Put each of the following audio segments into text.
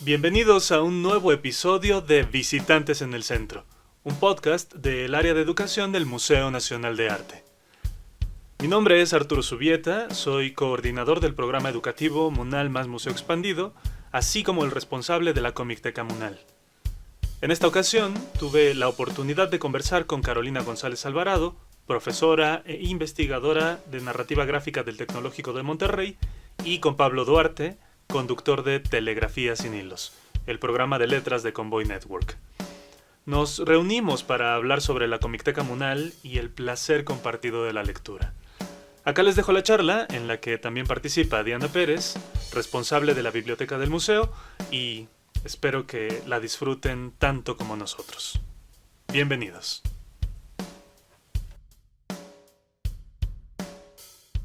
Bienvenidos a un nuevo episodio de Visitantes en el Centro, un podcast del área de educación del Museo Nacional de Arte. Mi nombre es Arturo Subieta, soy coordinador del programa educativo Munal más Museo Expandido, así como el responsable de la Comicteca Munal. En esta ocasión tuve la oportunidad de conversar con Carolina González Alvarado, profesora e investigadora de narrativa gráfica del Tecnológico de Monterrey, y con Pablo Duarte, conductor de Telegrafía sin Hilos, el programa de letras de Convoy Network. Nos reunimos para hablar sobre la Comicteca Munal y el placer compartido de la lectura. Acá les dejo la charla, en la que también participa Diana Pérez, responsable de la biblioteca del museo, y espero que la disfruten tanto como nosotros. Bienvenidos.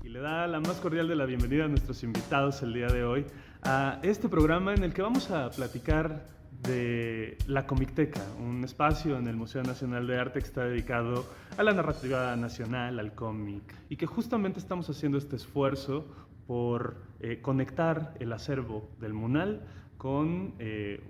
Y le da la más cordial de la bienvenida a nuestros invitados el día de hoy a este programa en el que vamos a platicar de la Comicteca, un espacio en el Museo Nacional de Arte que está dedicado a la narrativa nacional, al cómic, y que justamente estamos haciendo este esfuerzo por conectar el acervo del Munal con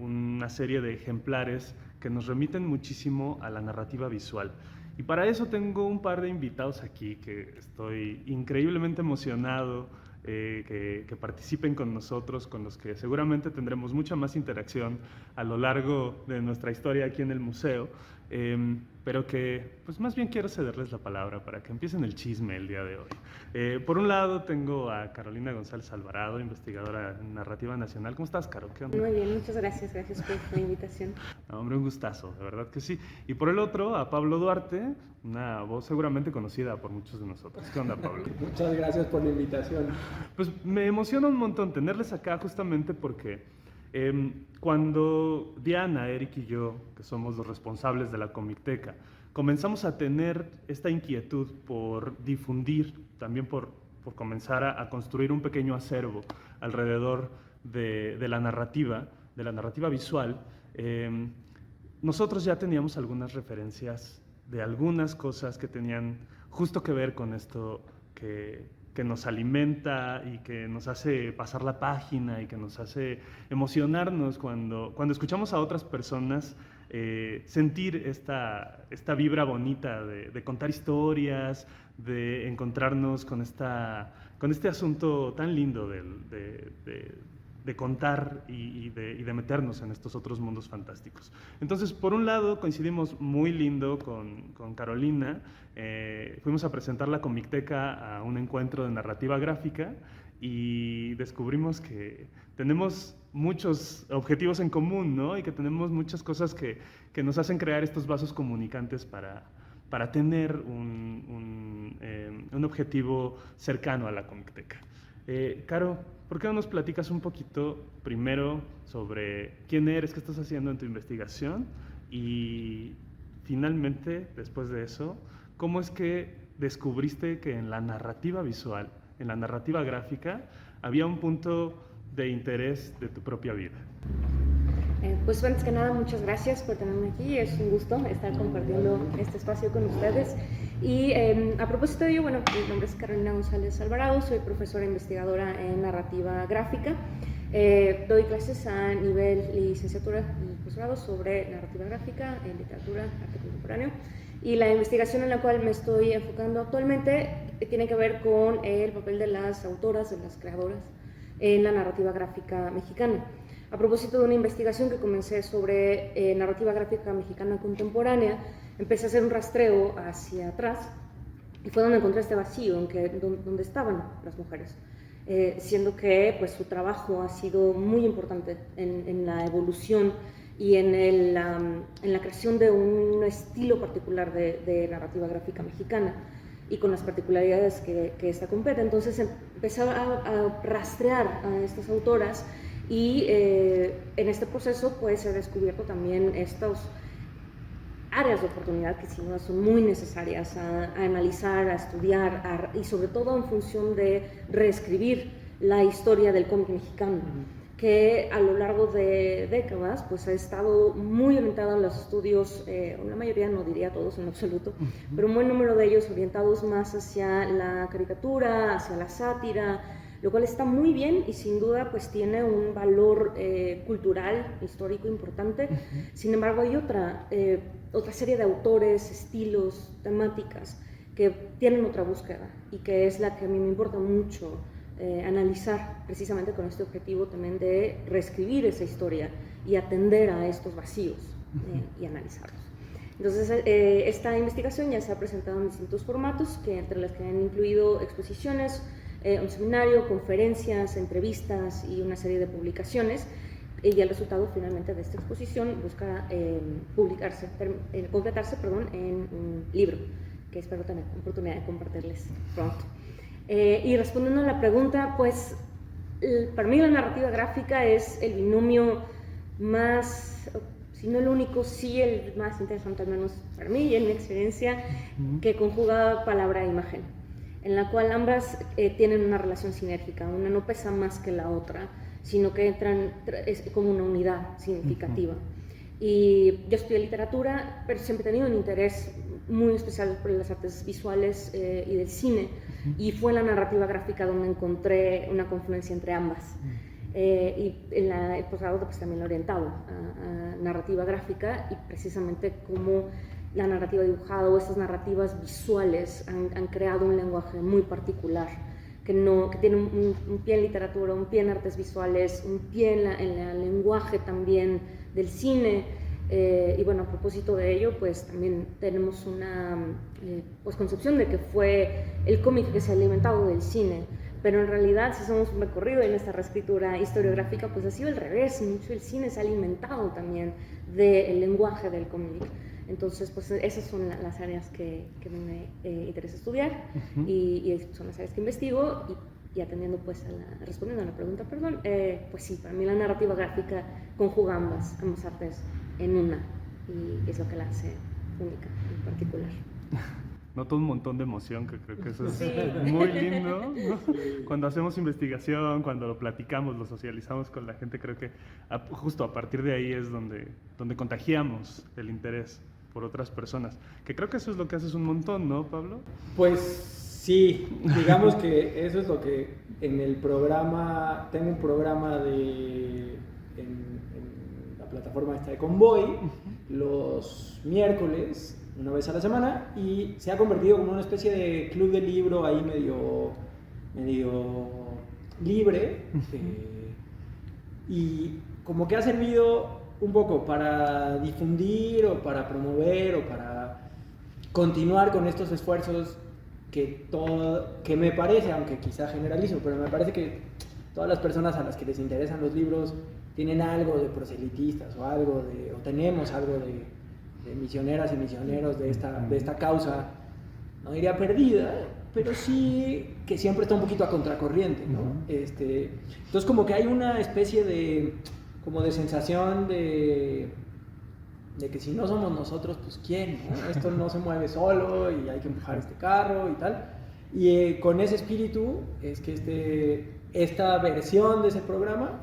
una serie de ejemplares que nos remiten muchísimo a la narrativa visual. Y para eso tengo un par de invitados aquí que estoy increíblemente emocionado que participen con nosotros, con los que seguramente tendremos mucha más interacción a lo largo de nuestra historia aquí en el museo, pero que pues más bien quiero cederles la palabra para que empiecen el chisme el día de hoy. Por un lado tengo a Carolina González Alvarado, investigadora en narrativa nacional. ¿Cómo estás, Caro? ¿Qué onda? Muy bien, muchas gracias por la invitación. No, hombre, un gustazo, de verdad que sí. Y por el otro, a Pablo Duarte, una voz seguramente conocida por muchos de nosotros. ¿Qué onda, Pablo? Muchas gracias por la invitación. Pues me emociona un montón tenerles acá justamente porque cuando Diana, Eric y yo, que somos los responsables de la Comicteca, comenzamos a tener esta inquietud por difundir, también por comenzar a construir un pequeño acervo alrededor de la narrativa visual, nosotros ya teníamos algunas referencias de algunas cosas que tenían justo que ver con esto que nos alimenta y que nos hace pasar la página y que nos hace emocionarnos cuando escuchamos a otras personas sentir esta vibra bonita de contar historias, de encontrarnos con este asunto tan lindo de contar y de meternos en estos otros mundos fantásticos. Entonces, por un lado, coincidimos muy lindo con Carolina. Fuimos a presentar la Comicteca a un encuentro de narrativa gráfica y descubrimos que tenemos muchos objetivos en común, ¿no? Y que tenemos muchas cosas que nos hacen crear estos vasos comunicantes para tener un objetivo cercano a la Comicteca. Caro, ¿por qué no nos platicas un poquito primero sobre quién eres, qué estás haciendo en tu investigación? Y finalmente, después de eso, ¿cómo es que descubriste que en la narrativa visual, en la narrativa gráfica, había un punto de interés de tu propia vida? Pues antes que nada, muchas gracias por tenerme aquí. Es un gusto estar compartiendo este espacio con ustedes. Y a propósito de ello, bueno, mi nombre es Carolina González Alvarado, soy profesora investigadora en narrativa gráfica. Doy clases a nivel licenciatura y posgrado sobre narrativa gráfica, en literatura, arte contemporáneo. Y la investigación en la cual me estoy enfocando actualmente tiene que ver con el papel de las autoras, de las creadoras en la narrativa gráfica mexicana. A propósito de una investigación que comencé sobre narrativa gráfica mexicana contemporánea, empecé a hacer un rastreo hacia atrás y fue donde encontré este vacío donde estaban las mujeres, siendo que pues, su trabajo ha sido muy importante en la evolución y en la creación de un estilo particular de narrativa gráfica mexicana y con las particularidades que esta completa. Entonces empecé a rastrear a estas autoras y en este proceso pues he descubierto también estos áreas de oportunidad que sin duda son muy necesarias a analizar, a estudiar y sobre todo en función de reescribir la historia del cómic mexicano, que a lo largo de décadas pues ha estado muy orientado a los estudios, la mayoría, no diría todos en absoluto, pero un buen número de ellos orientados más hacia la caricatura, hacia la sátira, lo cual está muy bien y sin duda pues tiene un valor cultural, histórico importante. Sin embargo, hay otra serie de autores, estilos, temáticas que tienen otra búsqueda y que es la que a mí me importa mucho analizar, precisamente con este objetivo también de reescribir esa historia y atender a estos vacíos y analizarlos. Entonces, esta investigación ya se ha presentado en distintos formatos, entre las que han incluido exposiciones, un seminario, conferencias, entrevistas y una serie de publicaciones. Y el resultado finalmente de esta exposición busca concretarse en un libro, que espero tener oportunidad de compartirles pronto. Y respondiendo a la pregunta, pues para mí la narrativa gráfica es el binomio más, si no el único, sí el más interesante, al menos para mí y en mi experiencia, que conjuga palabra e imagen, en la cual ambas tienen una relación sinérgica, una no pesa más que la otra, sino que es como una unidad significativa. Y yo estudié literatura, pero siempre he tenido un interés muy especial por las artes visuales y del cine, y fue en la narrativa gráfica donde encontré una confluencia entre ambas. Y en el posgrado pues también lo he orientado a narrativa gráfica, y precisamente cómo la narrativa dibujada o estas narrativas visuales han creado un lenguaje muy particular, que tiene un pie en literatura, un pie en artes visuales, un pie en el lenguaje también del cine. Y bueno, a propósito de ello, pues también tenemos una pues concepción de que fue el cómic que se ha alimentado del cine, pero en realidad si hacemos un recorrido en esta reescritura historiográfica, pues ha sido al revés. Mucho el cine se ha alimentado también del lenguaje del cómic. Entonces, pues esas son las áreas que me interesa estudiar, y son las áreas que investigo, y atendiendo pues respondiendo a la pregunta, pues sí, para mí la narrativa gráfica conjuga ambas artes en una, y es lo que la hace única en particular. Noto un montón de emoción, que creo que eso es Sí. muy lindo, ¿no? Cuando hacemos investigación, cuando lo platicamos, lo socializamos con la gente, creo que justo a partir de ahí es donde contagiamos el interés por otras personas, que creo que eso es lo que haces un montón, ¿no, Pablo? Pues sí, digamos que eso es lo que en el programa, tengo un programa en la plataforma esta de Convoy, los miércoles, una vez a la semana, y se ha convertido como una especie de club de libro ahí medio libre, y como que ha servido un poco para difundir o para promover o para continuar con estos esfuerzos que me parece, aunque quizá generalizo, pero me parece que todas las personas a las que les interesan los libros tienen algo de proselitistas o tenemos algo de misioneras y misioneros de esta causa, no diría perdida, pero sí que siempre está un poquito a contracorriente, ¿no? Entonces como que hay una especie de sensación de que si no somos nosotros, pues ¿quién? ¿No? Esto no se mueve solo y hay que empujar este carro y tal. Y con ese espíritu es que esta versión de ese programa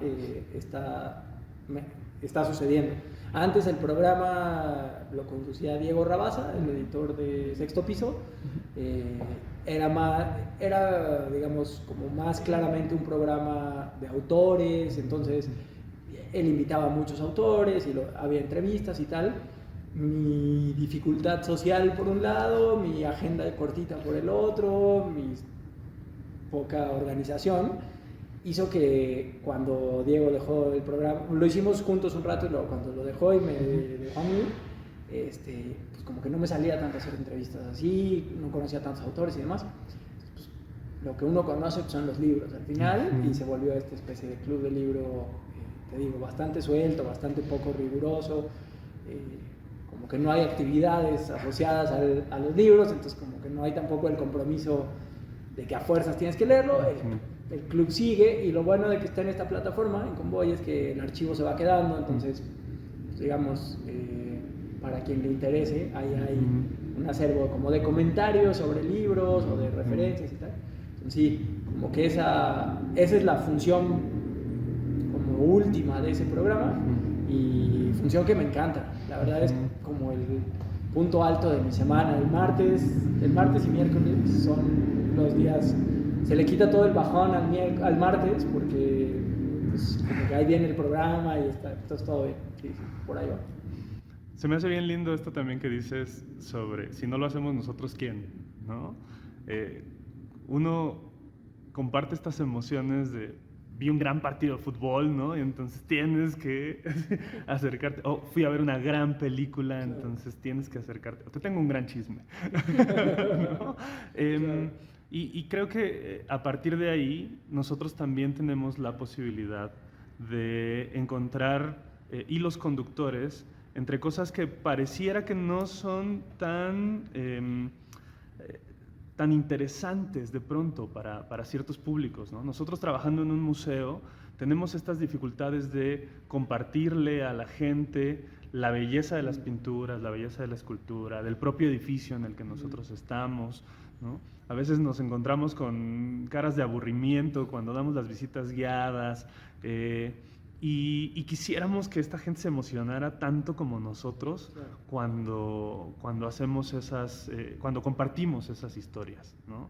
está sucediendo. Antes el programa lo conducía Diego Rabasa, el editor de Sexto Piso. Era, digamos, como más claramente un programa de autores, entonces él invitaba a muchos autores y había entrevistas y tal. Mi dificultad social por un lado, mi agenda cortita por el otro, mi poca organización, hizo que cuando Diego dejó el programa, lo hicimos juntos un rato, y luego cuando lo dejó y me dejó a mí, pues como que no me salía tanto hacer entrevistas así, no conocía tantos autores y demás. Pues, lo que uno conoce pues, son los libros al final, y se volvió esta especie de club de libro, te digo, bastante suelto, bastante poco riguroso, como que no hay actividades asociadas a los libros, entonces como que no hay tampoco el compromiso de que a fuerzas tienes que leerlo. El club sigue, y lo bueno de que está en esta plataforma, en Convoy, es que el archivo se va quedando, entonces, pues, digamos, para quien le interese, ahí hay un acervo como de comentarios sobre libros o de referencias y tal. Entonces, sí, como que esa es la función como última de ese programa, y función que me encanta. La verdad es como el punto alto de mi semana. El martes y miércoles son los días se le quita todo el bajón al martes porque pues, como que ahí viene el programa y está todo bien. Sí, por ahí va. Se me hace bien lindo esto también que dices sobre si no lo hacemos nosotros, ¿quién? ¿No? Uno comparte estas emociones de vi un gran partido de fútbol, ¿no? Y entonces tienes que acercarte. O fui a ver una gran película, claro. Entonces tienes que acercarte. O te tengo un gran chisme. ¿No? Claro. Y creo que a partir de ahí nosotros también tenemos la posibilidad de encontrar hilos conductores entre cosas que pareciera que no son tan interesantes de pronto para ciertos públicos, ¿no? Nosotros trabajando en un museo tenemos estas dificultades de compartirle a la gente la belleza de las pinturas, la belleza de la escultura, del propio edificio en el que nosotros estamos, ¿no? A veces nos encontramos con caras de aburrimiento cuando damos las visitas guiadas, y quisiéramos que esta gente se emocionara tanto como nosotros, claro. cuando hacemos cuando compartimos esas historias, ¿no?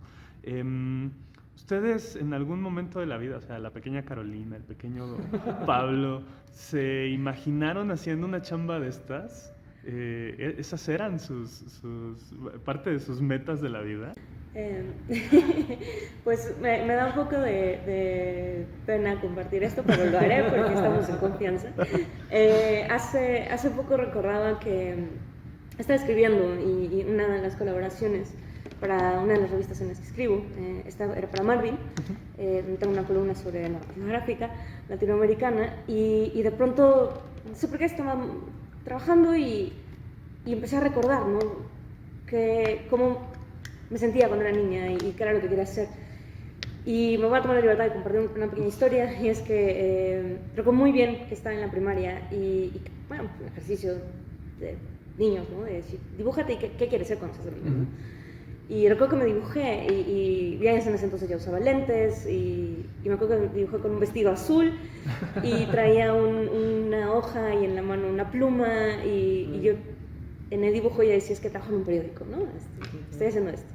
¿Ustedes en algún momento de la vida, o sea, la pequeña Carolina, el pequeño Pablo, se imaginaron haciendo una chamba de estas? ¿Esas eran parte de sus metas de la vida? Pues me da un poco de pena compartir esto, pero lo haré porque estamos en confianza. Hace poco recordaba que estaba escribiendo y una de las colaboraciones para una de las revistas en las que escribo, era para Marvin, tengo una columna sobre narrativa gráfica latinoamericana y de pronto, no sé por qué estaba trabajando y empecé a recordar, ¿no? Cómo me sentía cuando era niña y qué era lo que quería hacer. Y me voy a tomar la libertad de compartir una pequeña historia, y es que recuerdo muy bien que estaba en la primaria y bueno, un ejercicio de niños, ¿no? De decir, dibújate y qué quieres ser cuando seas niño, ¿no? Y recuerdo que me dibujé y ya en ese entonces ya usaba lentes y me acuerdo que me dibujé con un vestido azul y traía una hoja y en la mano una pluma y yo en el dibujo ya decía, es que trabajo en un periódico, ¿no? Estoy haciendo esto.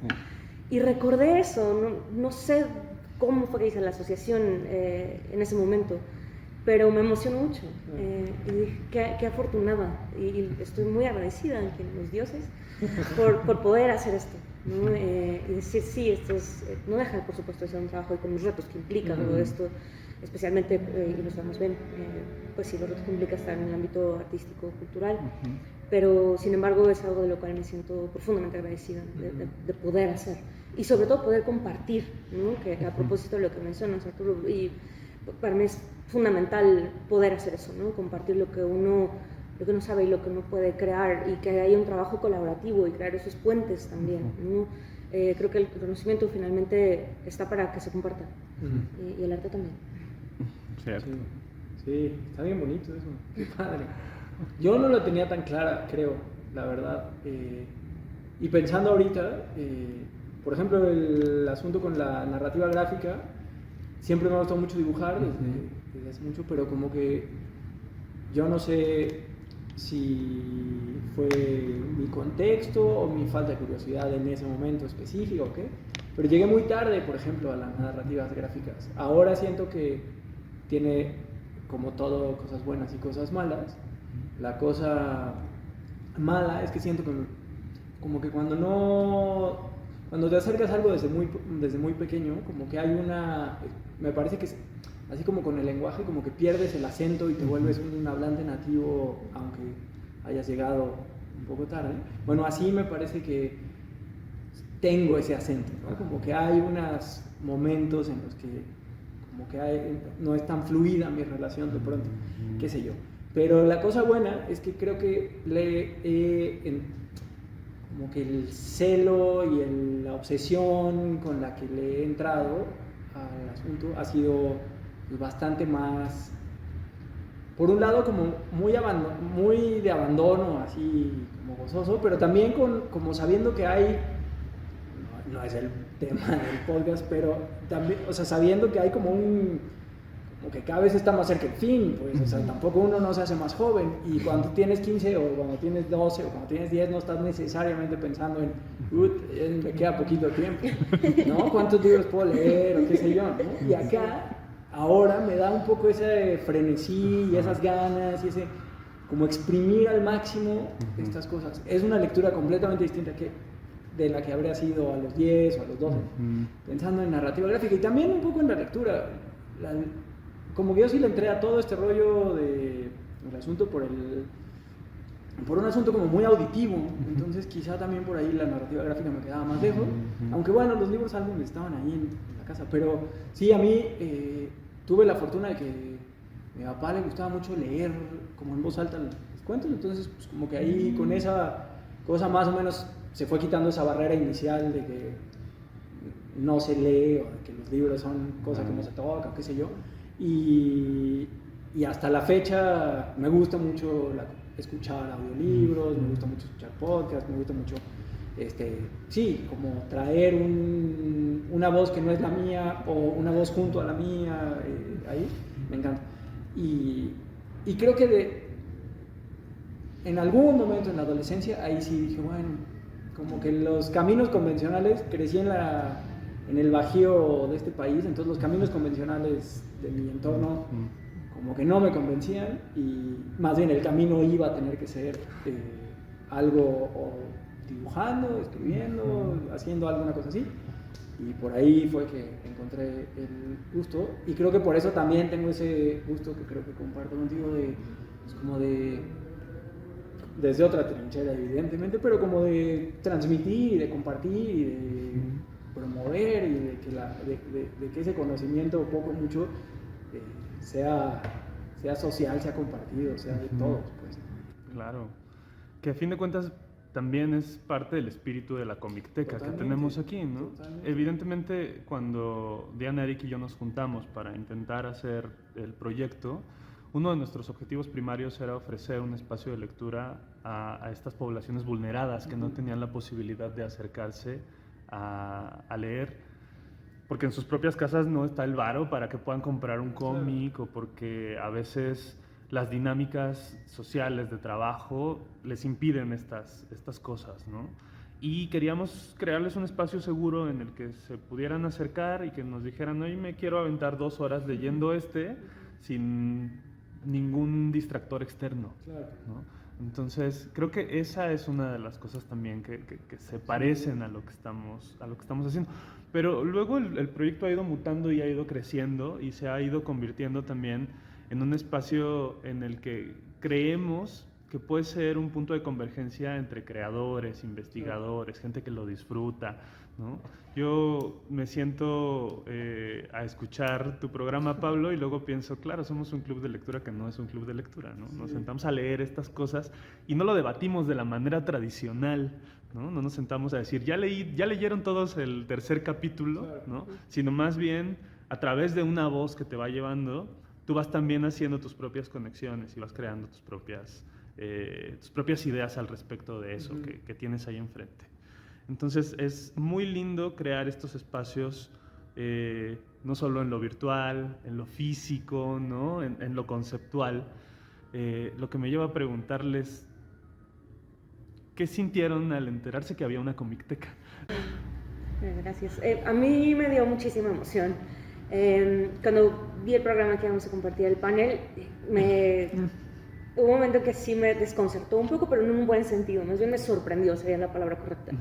Y recordé eso, no sé cómo fue que hice la asociación en ese momento, pero me emocionó mucho. Y dije, qué afortunada. Y estoy muy agradecida a los dioses por poder hacer esto, ¿no? Y decir, sí, esto es, no deja, por supuesto, de ser un trabajo y con los retos que implica todo esto, especialmente, y lo estamos viendo, pues sí, los retos que implica estar en el ámbito artístico, cultural. Pero sin embargo es algo de lo cual me siento profundamente agradecida de poder hacer y sobre todo poder compartir, ¿no? Que a propósito de lo que mencionas, Arturo, y para mí es fundamental poder hacer eso, ¿no? Compartir lo que uno sabe y lo que uno puede crear y que haya un trabajo colaborativo y crear esos puentes también, ¿no? Creo que el conocimiento finalmente está para que se comparta y el arte también. Cierto. Sí, está bien bonito eso, qué padre. Yo no lo tenía tan clara, creo, la verdad. Y pensando ahorita, por ejemplo, el asunto con la narrativa gráfica, siempre me ha gustado mucho dibujar desde hace mucho, pero como que yo no sé si fue mi contexto o mi falta de curiosidad en ese momento específico o qué, pero llegué muy tarde, por ejemplo, a las narrativas gráficas. Ahora siento que tiene, como todo, cosas buenas y cosas malas. La cosa mala es que siento que como que cuando te acercas a algo desde muy pequeño, como que hay me parece que así como con el lenguaje, como que pierdes el acento y te vuelves un hablante nativo, aunque hayas llegado un poco tarde. Bueno, así me parece que tengo ese acento, ¿no? Como que hay unos momentos en los que como que no es tan fluida mi relación de pronto, qué sé yo. Pero la cosa buena es que creo que como que el celo y la obsesión con la que le he entrado al asunto ha sido bastante más, por un lado como muy de abandono, así como gozoso, pero también como sabiendo que hay, no es el tema del podcast, pero también, o sea, sabiendo que hay como como que cada vez está más cerca el fin, pues, o sea, tampoco uno no se hace más joven, y cuando tienes 15 o cuando tienes 12 o cuando tienes 10 no estás necesariamente pensando en, me queda poquito tiempo, ¿no? ¿Cuántos libros puedo leer o qué sé yo, ¿no? Y acá, ahora me da un poco ese frenesí y esas ganas y ese, como exprimir al máximo estas cosas. Es una lectura completamente distinta de la que habría sido a los 10 o a los 12, pensando en narrativa gráfica y también un poco en la lectura. Como que yo sí le entré a todo este rollo del asunto por un asunto como muy auditivo, entonces quizá también por ahí la narrativa gráfica me quedaba más lejos, aunque bueno, los libros álbumes estaban ahí en la casa, pero sí, a mí tuve la fortuna de que a mi papá le gustaba mucho leer como en voz alta los cuentos, entonces pues como que ahí con esa cosa más o menos se fue quitando esa barrera inicial de que no se lee o de que los libros son cosas que no se tocan, qué sé yo. Y hasta la fecha me gusta mucho escuchar audiolibros, me gusta mucho escuchar podcasts, me gusta mucho, sí, como traer una voz que no es la mía o una voz junto a la mía, ahí, me encanta. Y creo que en algún momento en la adolescencia, ahí sí dije, bueno, como que los caminos convencionales, crecí en el Bajío de este país, entonces los caminos convencionales de mi entorno como que no me convencían y más bien el camino iba a tener que ser algo o dibujando, escribiendo, haciendo alguna cosa así, y por ahí fue que encontré el gusto y creo que por eso también tengo ese gusto que creo que comparto contigo como de desde otra trinchera evidentemente, pero como de transmitir y de compartir y de promover y de que ese conocimiento poco o mucho sea social, sea compartido, sea de todos, pues. Claro, que a fin de cuentas también es parte del espíritu de la Comicteca que tenemos aquí, ¿no? Totalmente. Evidentemente, cuando Diana, Eric y yo nos juntamos para intentar hacer el proyecto, uno de nuestros objetivos primarios era ofrecer un espacio de lectura a estas poblaciones vulneradas que no tenían la posibilidad de acercarse a leer, porque en sus propias casas no está el varo para que puedan comprar un cómic, o porque a veces las dinámicas sociales de trabajo les impiden estas cosas, ¿no? Y queríamos crearles un espacio seguro en el que se pudieran acercar y que nos dijeran, hoy me quiero aventar 2 horas leyendo sin ningún distractor externo, ¿no? Entonces, creo que esa es una de las cosas también que se parecen a lo que estamos haciendo. Pero luego el proyecto ha ido mutando y ha ido creciendo y se ha ido convirtiendo también en un espacio en el que creemos que puede ser un punto de convergencia entre creadores, investigadores, gente que lo disfruta, ¿no? Yo me siento a escuchar tu programa, Pablo, y luego pienso, claro, somos un club de lectura que no es un club de lectura, ¿no? Nos sentamos a leer estas cosas y no lo debatimos de la manera tradicional, ¿no? No nos sentamos a decir, ya leyeron todos el 3er capítulo, ¿no? Sino más bien, a través de una voz que te va llevando, tú vas también haciendo tus propias conexiones y vas creando tus propias ideas al respecto de eso que tienes ahí enfrente. Entonces es muy lindo crear estos espacios, no solo en lo virtual, en lo físico, ¿no? en lo conceptual, lo que me lleva a preguntarles, ¿qué sintieron al enterarse que había una Comicteca? Gracias. A mí me dio muchísima emoción. Cuando vi el programa que íbamos a compartir el panel, hubo un momento que sí me desconcertó un poco, pero no en un buen sentido, más bien me sorprendió, sería la palabra correcta.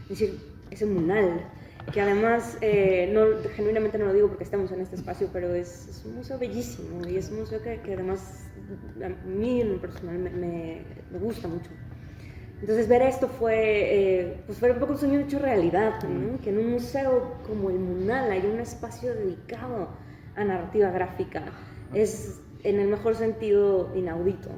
Es decir, ese munal, que además, genuinamente no lo digo porque estamos en este espacio, pero es un museo bellísimo y es un museo que además a mí en lo personal me gusta mucho. Entonces ver esto fue un poco un sueño hecho realidad, ¿no? Que en un museo como el Munal hay un espacio dedicado a narrativa gráfica. Es en el mejor sentido inaudito.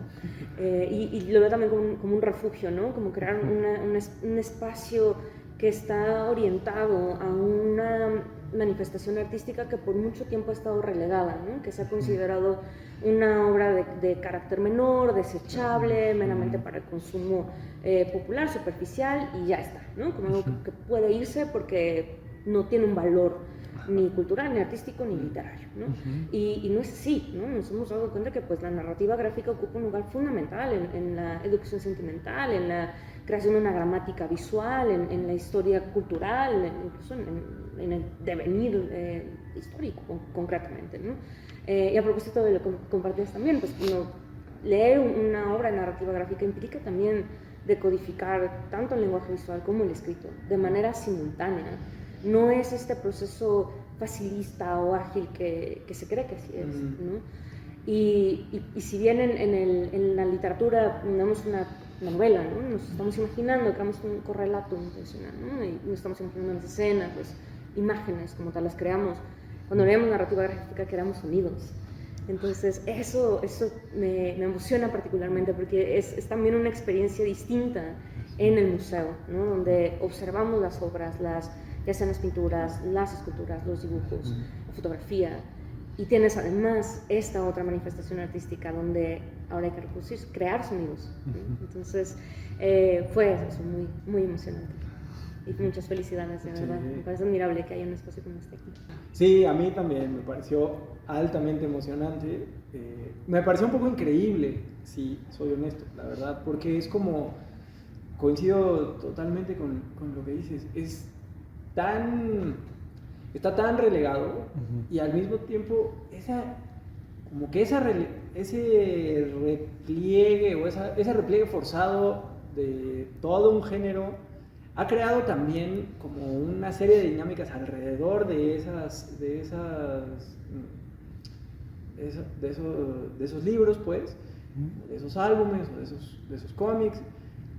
Y lo veo también como un refugio, ¿no? Como crear un espacio que está orientado a una manifestación artística que por mucho tiempo ha estado relegada, ¿no? Que se ha considerado una obra de carácter menor, desechable, meramente para el consumo popular, superficial y ya está, ¿no? Como algo que puede irse porque no tiene un valor ni cultural, ni artístico, ni literario, ¿no? Y no es así, ¿no? Nos hemos dado cuenta que pues, la narrativa gráfica ocupa un lugar fundamental en la educación sentimental, en la creación de una gramática visual, en la historia cultural, incluso en el devenir histórico concretamente, ¿no? Y a propósito de lo que compartías también, pues leer una obra de narrativa gráfica implica también decodificar tanto el lenguaje visual como el escrito de manera simultánea. No es este proceso facilista o ágil que se cree que así es, ¿no? Y si bien en la literatura tenemos una novela, ¿no? Nos estamos imaginando, creamos un correlato intencional, ¿no? Y nos estamos imaginando las escenas, las imágenes como tal las creamos. Cuando leemos narrativa gráfica creamos sonidos. Entonces eso me emociona particularmente porque es también una experiencia distinta en el museo, ¿no? Donde observamos las obras, ya sean las pinturas, las esculturas, los dibujos, la fotografía, y tienes además esta otra manifestación artística donde ahora hay que reproducir, crear sonidos, ¿no? Entonces fue eso, muy, muy emocionante. Y muchas felicidades, de verdad. Me parece admirable que haya un espacio como este aquí. Sí, a mí también me pareció altamente emocionante. Me pareció un poco increíble, si soy honesto, la verdad, porque es como, coincido totalmente con lo que dices, está tan relegado y al mismo tiempo ese repliegue o ese repliegue forzado de todo un género ha creado también como una serie de dinámicas alrededor de esos libros, pues, de esos álbumes o de esos cómics,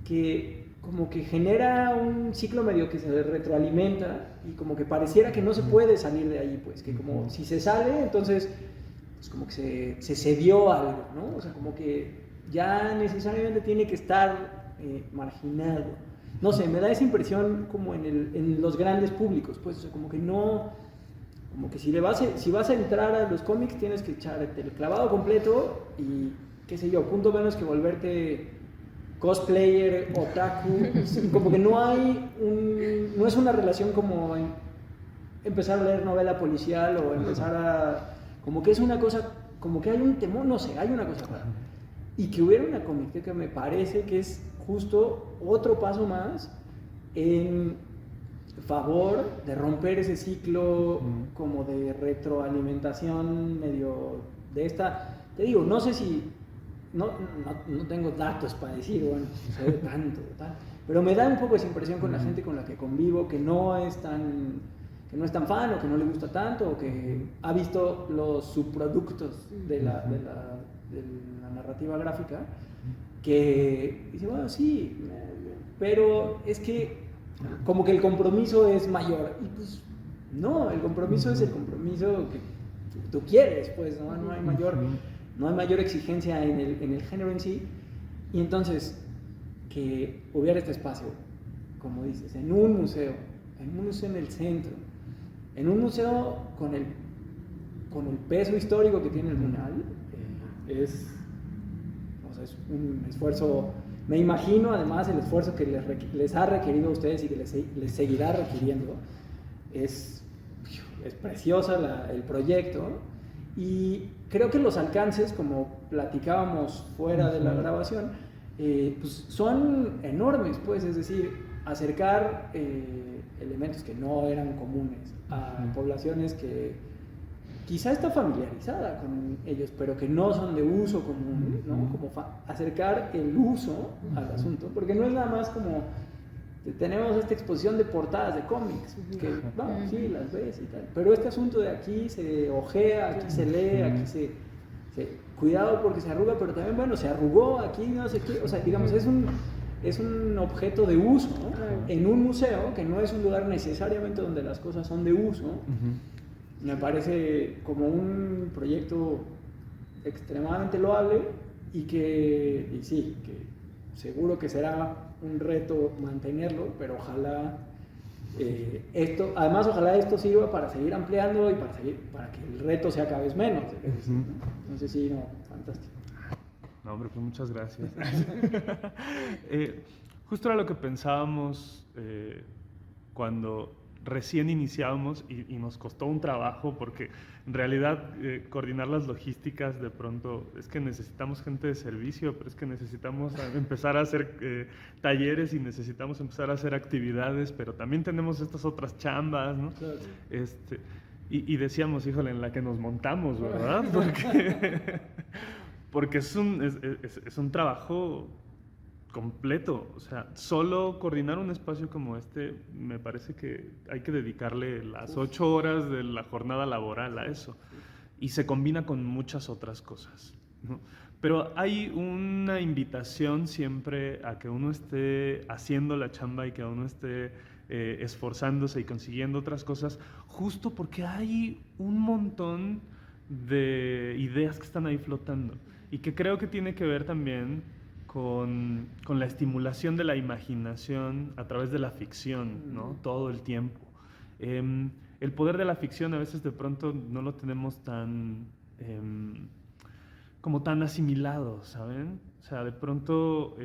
que como que genera un ciclo medio que se retroalimenta y como que pareciera que no se puede salir de ahí, pues, que como si se sale, entonces pues como que se cedió algo, ¿no? O sea, como que ya necesariamente tiene que estar marginado. No sé, me da esa impresión como en los grandes públicos, pues, o sea, como que no, como que si vas a entrar a los cómics tienes que echarte el clavado completo y, qué sé yo, punto menos que volverte cosplayer, otaku, como que no es una relación como empezar a leer novela policial o empezar como que es una cosa, como que hay un temor, no sé, hay una cosa rara. Y que hubiera una comicteca me parece que es justo otro paso más en favor de romper ese ciclo como de retroalimentación medio de esta, te digo, no sé si, no tengo datos para decir, bueno, se ve tanto, tal, pero me da un poco esa impresión con la gente con la que convivo, que no es tan fan o que no le gusta tanto o que ha visto los subproductos de la narrativa gráfica, que dice, bueno, sí, pero es que como que el compromiso es mayor. Y pues no, el compromiso es el compromiso que tú quieres, pues no hay mayor exigencia en el género en sí. Y entonces, que hubiera este espacio, como dices, en un museo en el centro, en un museo con el peso histórico que tiene el Munal, es un esfuerzo, me imagino además el esfuerzo que les ha requerido a ustedes y que les seguirá requiriendo. Es preciosa el proyecto y creo que los alcances, como platicábamos fuera de la grabación, pues son enormes, pues, es decir, acercar elementos que no eran comunes a poblaciones que quizá está familiarizada con ellos, pero que no son de uso común, ¿no? Como acercar el uso al asunto, porque no es nada más como tenemos esta exposición de portadas de cómics, que vamos, sí, las ves y tal, pero este asunto de aquí se ojea, aquí se lee, aquí se cuidado porque se arruga, pero también, bueno, se arrugó aquí, no sé qué, o sea, digamos, es un objeto de uso, ¿no? En un museo, que no es un lugar necesariamente donde las cosas son de uso. Me parece como un proyecto extremadamente loable y sí, que seguro que será un reto mantenerlo, pero ojalá ojalá esto sirva para seguir ampliando y para que el reto sea cada vez menos. Entonces sí, fantástico. No, hombre, pues muchas gracias. Justo era lo que pensábamos cuando recién iniciábamos y nos costó un trabajo porque en realidad coordinar las logísticas de pronto es que necesitamos gente de servicio, pero es que necesitamos empezar a hacer talleres y necesitamos empezar a hacer actividades, pero también tenemos estas otras chambas, ¿no? Claro. Y decíamos, híjole, en la que nos montamos, ¿verdad? Porque es un trabajo completo. O sea, solo coordinar un espacio como este, me parece que hay que dedicarle las 8 horas de la jornada laboral a eso. Y se combina con muchas otras cosas, ¿no? Pero hay una invitación siempre a que uno esté haciendo la chamba y que uno esté esforzándose y consiguiendo otras cosas, justo porque hay un montón de ideas que están ahí flotando y que creo que tiene que ver también con la estimulación de la imaginación a través de la ficción, ¿no? Todo el tiempo. El poder de la ficción a veces de pronto no lo tenemos como tan asimilado, ¿saben? O sea, de pronto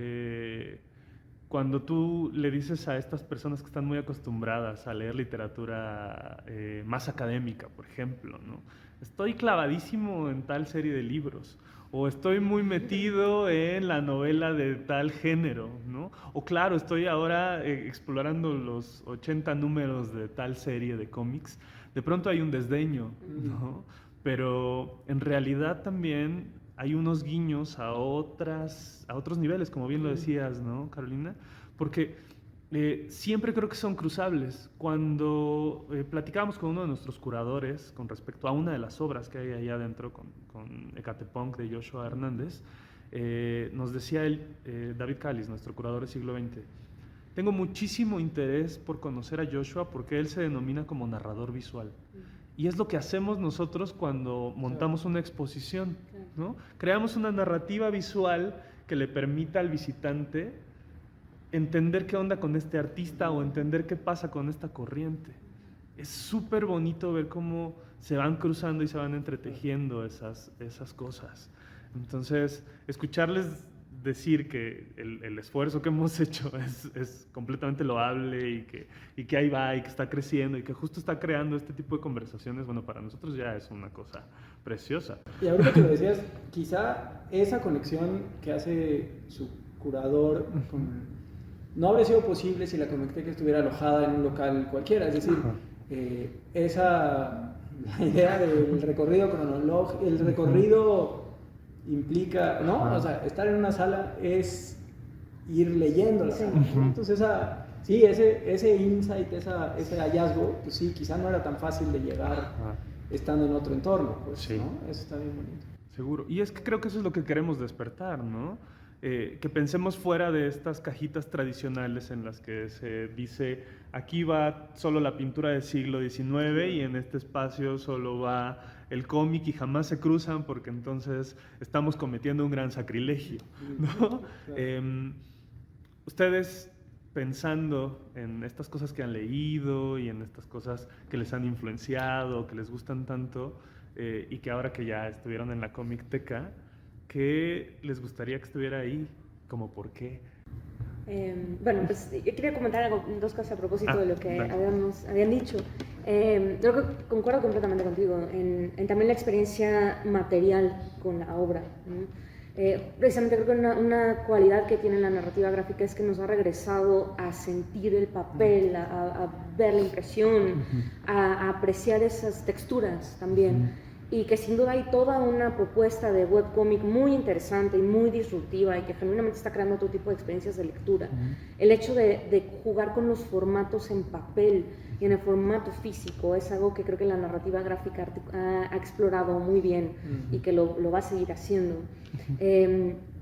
cuando tú le dices a estas personas que están muy acostumbradas a leer literatura más académica, por ejemplo, ¿no? Estoy clavadísimo en tal serie de libros, o estoy muy metido en la novela de tal género, ¿no? O claro, estoy ahora explorando los 80 números de tal serie de cómics. De pronto hay un desdeño, ¿no? Pero en realidad también hay unos guiños a otros niveles, como bien lo decías, ¿no, Carolina? Porque siempre creo que son cruzables. Cuando platicábamos con uno de nuestros curadores con respecto a una de las obras que hay allá adentro con Ecatepunk de Joshua Hernández, nos decía él, David Callis, nuestro curador del siglo XX, tengo muchísimo interés por conocer a Joshua porque él se denomina como narrador visual. Y es lo que hacemos nosotros cuando montamos una exposición, ¿no? Creamos una narrativa visual que le permita al visitante entender qué onda con este artista o entender qué pasa con esta corriente. Es súper bonito ver cómo se van cruzando y se van entretejiendo esas cosas. Entonces, escucharles decir que el esfuerzo que hemos hecho es completamente loable y que ahí va y que está creciendo y que justo está creando este tipo de conversaciones, bueno, para nosotros ya es una cosa preciosa. Y ahorita que lo decías, quizá esa conexión que hace su curador no habría sido posible si la Comicteca estuviera alojada en un local cualquiera, es decir, la idea del recorrido cronológico, el recorrido implica, ¿no? O sea, estar en una sala es ir leyendo la sala, ¿no? Entonces, ese insight, ese hallazgo, pues sí, quizá no era tan fácil de llegar estando en otro entorno, pues, sí, ¿no? Eso está bien bonito. Seguro. Y es que creo que eso es lo que queremos despertar, ¿no? Que pensemos fuera de estas cajitas tradicionales en las que se dice aquí va solo la pintura del siglo XIX y en este espacio solo va el cómic y jamás se cruzan porque entonces estamos cometiendo un gran sacrilegio, ¿no? Ustedes pensando en estas cosas que han leído y en estas cosas que les han influenciado, que les gustan tanto y que ahora que ya estuvieron en la Comicteca, ¿qué les gustaría que estuviera ahí? ¿Cómo por qué? Bueno, pues yo quería comentar dos cosas a propósito de lo que habían dicho. Yo concuerdo completamente contigo en también la experiencia material con la obra, ¿no? Precisamente creo que una cualidad que tiene la narrativa gráfica es que nos ha regresado a sentir el papel, a ver la impresión, a apreciar esas texturas también. Y que sin duda hay toda una propuesta de webcómic muy interesante y muy disruptiva y que genuinamente está creando otro tipo de experiencias de lectura. El hecho de jugar con los formatos en papel y en el formato físico es algo que creo que la narrativa gráfica ha explorado muy bien y que lo va a seguir haciendo.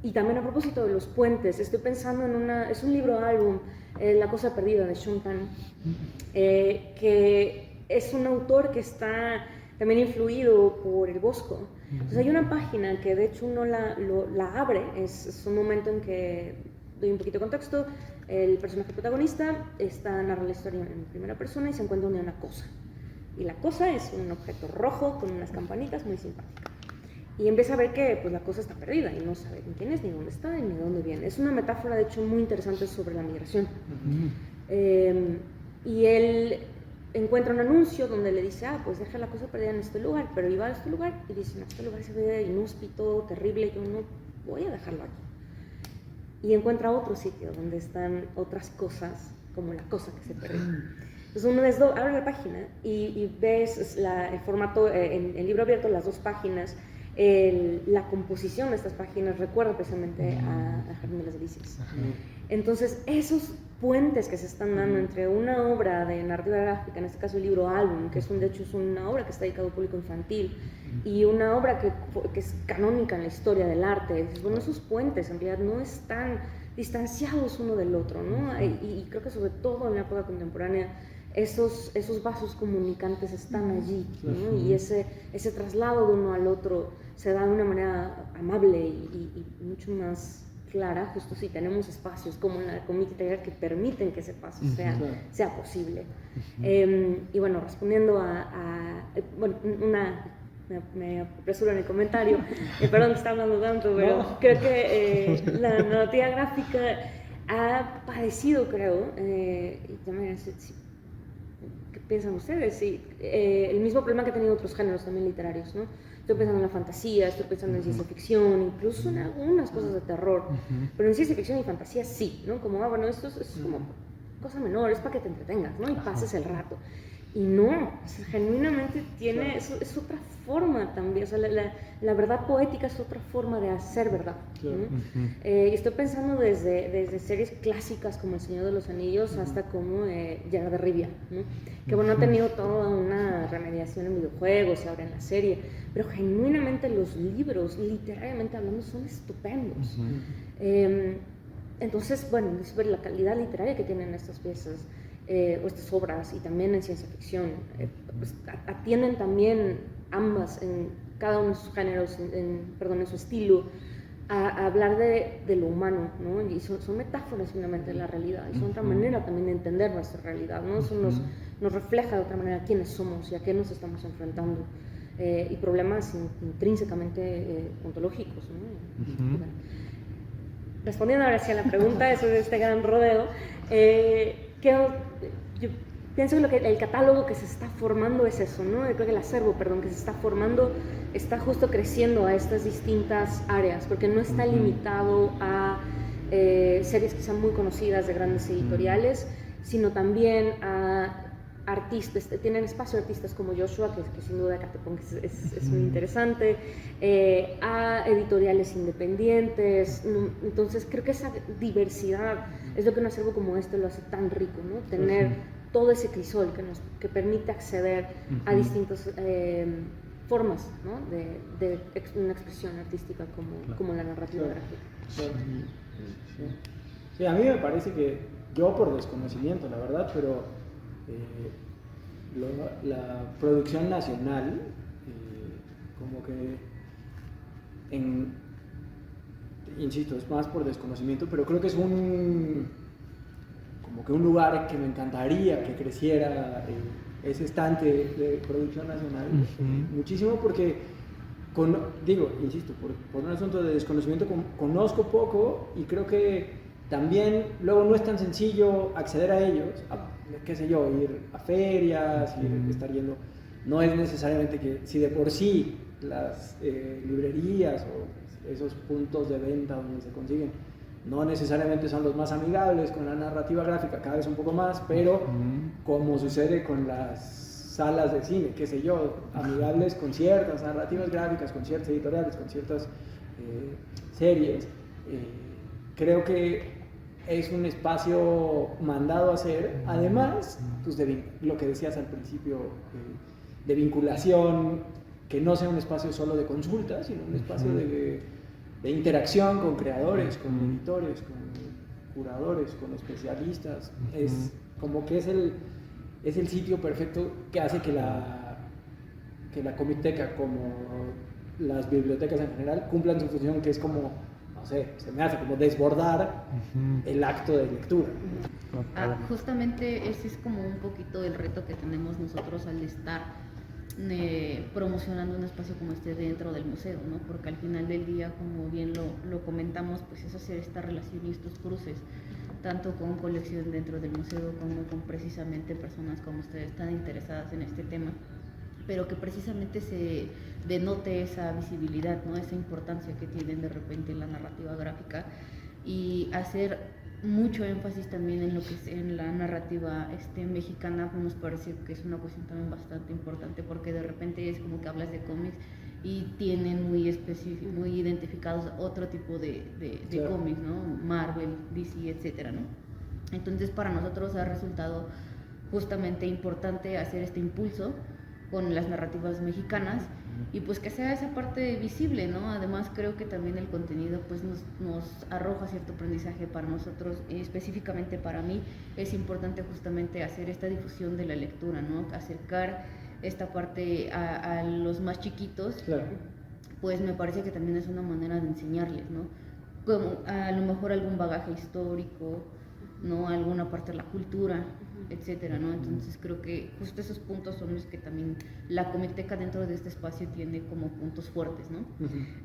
Y también a propósito de los puentes, estoy pensando es un libro álbum, La cosa perdida de Sean Tan, que es un autor que está también influido por el Bosco. Entonces hay una página que de hecho uno la abre, es un momento en que doy un poquito de contexto, el personaje protagonista narra la historia en primera persona y se encuentra una cosa. Y la cosa es un objeto rojo con unas campanitas muy simpáticas. Y empieza a ver que pues, la cosa está perdida y no sabe quién es, ni dónde está, ni de dónde viene. Es una metáfora de hecho muy interesante sobre la migración. Y él encuentra un anuncio donde le dice, pues deja la cosa perdida en este lugar, pero iba a este lugar y dice, no, este lugar se ve inhóspito, terrible, yo no voy a dejarlo aquí. Y encuentra otro sitio donde están otras cosas, como la cosa que se perdió. Entonces uno abre la página y ves el formato, en el libro abierto, las 2 páginas, la composición de estas páginas recuerda precisamente a Jardín de las Delicias. Entonces esos puentes que se están dando entre una obra de narrativa gráfica, en este caso el libro álbum, que de hecho es una obra que está dedicada al público infantil, y una obra que es canónica en la historia del arte, bueno, esos puentes en realidad no están distanciados uno del otro, ¿no? Y creo que sobre todo en la época contemporánea esos vasos comunicantes están allí, ¿no? Y ese traslado de uno al otro se da de una manera amable y mucho más clara, justo si tenemos espacios como la comiquería que permiten que ese paso sea posible. Y bueno, respondiendo bueno, me apresuro en el comentario, perdón que está hablando tanto, pero creo que la narrativa gráfica ha padecido, creo, y también ¿qué piensan ustedes? Sí, el mismo problema que han tenido otros géneros también literarios, ¿no? Estoy pensando en la fantasía, estoy pensando en ciencia ficción, incluso en algunas cosas de terror, pero en ciencia ficción y fantasía sí, ¿no? Como, bueno, esto es como cosa menor, es para que te entretengas, ¿no? Y pases el rato. Y no, o sea, genuinamente tiene, es otra forma también, o sea, la verdad poética es otra forma de hacer verdad, ¿no? Y estoy pensando desde series clásicas como El Señor de los Anillos hasta como Gerard de Rivia, ¿no? Que bueno, ha tenido toda una remediación en videojuegos y ahora en la serie, pero genuinamente los libros, literariamente hablando, son estupendos. Entonces, bueno, es ver la calidad literaria que tienen estas piezas, o estas obras, y también en ciencia ficción, pues, atienden también ambas en cada uno de sus géneros, en su estilo, a hablar de lo humano, ¿no? Y son metáforas finalmente de la realidad, y son otra manera también de entender nuestra realidad, ¿no? Eso nos refleja de otra manera quiénes somos y a qué nos estamos enfrentando, y problemas intrínsecamente ontológicos, ¿no? Bueno, respondiendo ahora sí a la pregunta, eso de este gran rodeo, yo pienso que el catálogo que se está formando es eso, ¿no? Yo creo que el acervo, que se está formando está justo creciendo a estas distintas áreas, porque no está limitado a series que sean muy conocidas de grandes editoriales, sino también a artistas. Tienen espacio artistas como Joshua, que sin duda Catepong es muy interesante, a editoriales independientes. Entonces creo que esa diversidad es lo que un acervo como este lo hace tan rico, ¿no? Tener todo ese crisol que permite acceder a distintas formas, ¿no? de una expresión artística como la narrativa gráfica. Sí, a mí me parece que, yo por desconocimiento, la verdad, pero la producción nacional, como que, insisto, es más por desconocimiento, pero creo que es como que un lugar que me encantaría que creciera, ese estante de producción nacional, muchísimo, porque, insisto, por un asunto de desconocimiento, conozco poco, y creo que también luego no es tan sencillo acceder a ellos, qué sé yo, ir a ferias, estar yendo. No es necesariamente que, si de por sí las librerías o esos puntos de venta donde se consiguen no necesariamente son los más amigables con la narrativa gráfica, cada vez un poco más, pero como sucede con las salas de cine, qué sé yo, amigables con ciertas narrativas gráficas, con ciertas editoriales, con ciertas series, creo que es un espacio mandado a hacer, además, pues, de lo que decías al principio, de vinculación, que no sea un espacio solo de consulta, sino un espacio de interacción con creadores, con editores, con curadores, con especialistas. Es como que es el sitio perfecto que hace que la Comicteca, como las bibliotecas en general, cumplan su función, que es como, no sé, se me hace como desbordar el acto de lectura. Justamente ese es como un poquito el reto que tenemos nosotros al estar promocionando un espacio como este dentro del museo, ¿no? Porque al final del día, como bien lo comentamos, pues es hacer esta relación y estos cruces tanto con colección dentro del museo como con precisamente personas como ustedes tan interesadas en este tema, pero que precisamente se denote esa visibilidad, ¿no? Esa importancia que tienen de repente en la narrativa gráfica, y hacer mucho énfasis también en lo que es en la narrativa mexicana. Nos parece que es una cuestión también bastante importante, porque de repente es como que hablas de cómics y tienen muy identificados otro tipo de Claro. cómics, ¿no? Marvel, DC, etcétera, ¿no? Entonces para nosotros ha resultado justamente importante hacer este impulso con las narrativas mexicanas, y pues que sea esa parte visible, ¿no? Además creo que también el contenido pues nos arroja cierto aprendizaje para nosotros, específicamente para mí es importante justamente hacer esta difusión de la lectura, ¿no? Acercar esta parte a los más chiquitos, Claro. pues me parece que también es una manera de enseñarles, ¿no? Como a lo mejor algún bagaje histórico, ¿no? Alguna parte de la cultura, etcétera, ¿no? Entonces creo que justo esos puntos son los que también la Comicteca dentro de este espacio tiene como puntos fuertes, ¿no?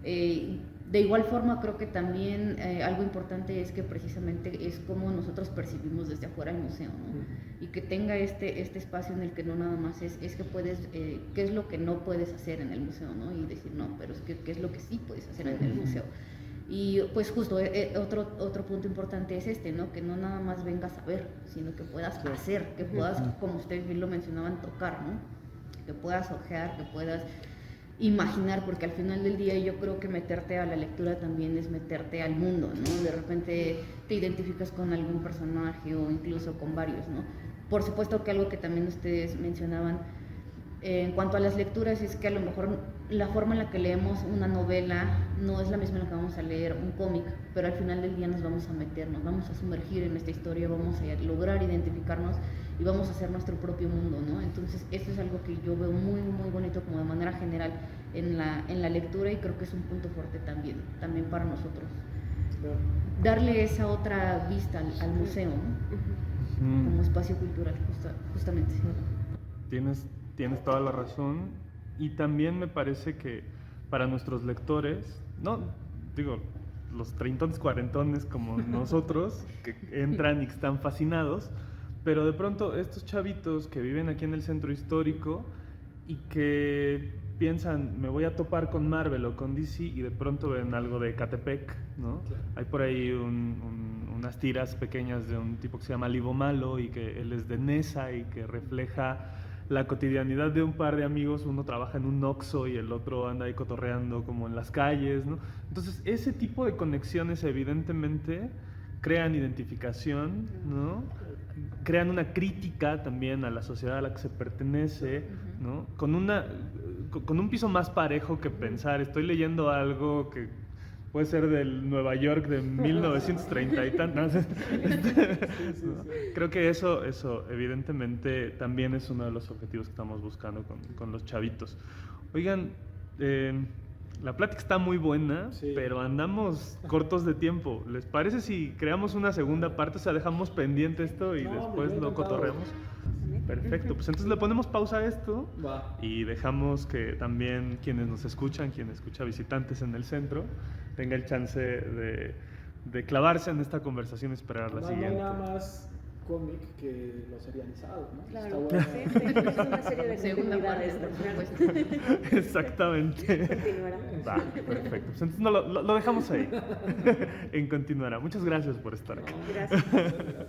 De igual forma creo que también algo importante es que precisamente es como nosotros percibimos desde afuera el museo, ¿no? Y que tenga este espacio en el que no nada más es que puedes, qué es lo que no puedes hacer en el museo, ¿no? Y decir, no, pero es que qué es lo que sí puedes hacer en el museo. Y pues justo otro punto importante es ¿no? Que no nada más vengas a ver, sino que puedas hacer, que puedas, como ustedes bien lo mencionaban, tocar, ¿no? Que puedas ojear, que puedas imaginar, porque al final del día yo creo que meterte a la lectura también es meterte al mundo, ¿no? De repente te identificas con algún personaje o incluso con varios, ¿no? Por supuesto que algo que también ustedes mencionaban en cuanto a las lecturas es que a lo mejor la forma en la que leemos una novela no es la misma en la que vamos a leer un cómic, pero al final del día nos vamos a meter, nos vamos a sumergir en esta historia, vamos a lograr identificarnos y vamos a hacer nuestro propio mundo, ¿no? Entonces esto es algo que yo veo muy, muy bonito como de manera general en la lectura, y creo que es un punto fuerte también para nosotros. Claro. Darle esa otra vista al museo, ¿no? Como espacio cultural, justamente. Tienes toda la razón, y también me parece que para nuestros lectores, no digo los treintones, cuarentones como nosotros, que entran y que están fascinados, pero de pronto estos chavitos que viven aquí en el centro histórico y que piensan, me voy a topar con Marvel o con DC, y de pronto ven algo de Ecatepec, ¿no? Claro. Hay por ahí unas tiras pequeñas de un tipo que se llama Libo Malo, y que él es de Nesa y que refleja la cotidianidad de un par de amigos. Uno trabaja en un Oxxo y el otro anda ahí cotorreando como en las calles, ¿no? Entonces ese tipo de conexiones evidentemente crean identificación, ¿no? Crean una crítica también a la sociedad a la que se pertenece, ¿no? Con un piso más parejo que pensar, estoy leyendo algo que puede ser del Nueva York de 1930 y tantos. Creo que eso evidentemente también es uno de los objetivos que estamos buscando con los chavitos. Oigan, la plática está muy buena, Sí. pero andamos cortos de tiempo. ¿Les parece si creamos una segunda parte? O sea, dejamos pendiente esto y No, después muy lo encantado. cotorreamos. Perfecto, pues entonces le ponemos pausa a esto Va. y dejamos que también quienes nos escuchan, quien escucha visitantes en el centro, tenga el chance de clavarse en esta conversación y esperar la No siguiente. hay nada más cómic que lo serializado, ¿no? Claro, Está sí, bueno. sí, es una serie de Segunda parte, continuidades, por ¿no? supuesto. Exactamente. Continuará. Va, perfecto. Pues entonces lo dejamos ahí. En continuará. Muchas gracias por estar aquí. Gracias.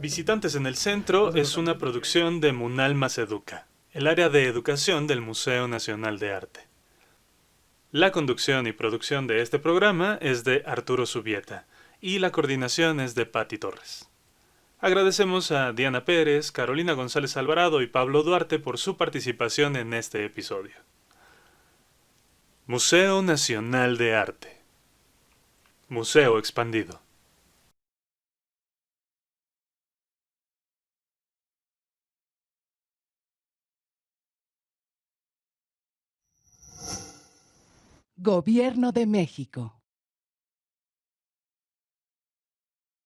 Visitantes en el Centro es una producción de Munal Más Educa, el área de educación del Museo Nacional de Arte. La conducción y producción de este programa es de Arturo Subieta y la coordinación es de Patti Torres. Agradecemos a Diana Pérez, Carolina González Alvarado y Pablo Duarte por su participación en este episodio. Museo Nacional de Arte. Museo expandido. Gobierno de México.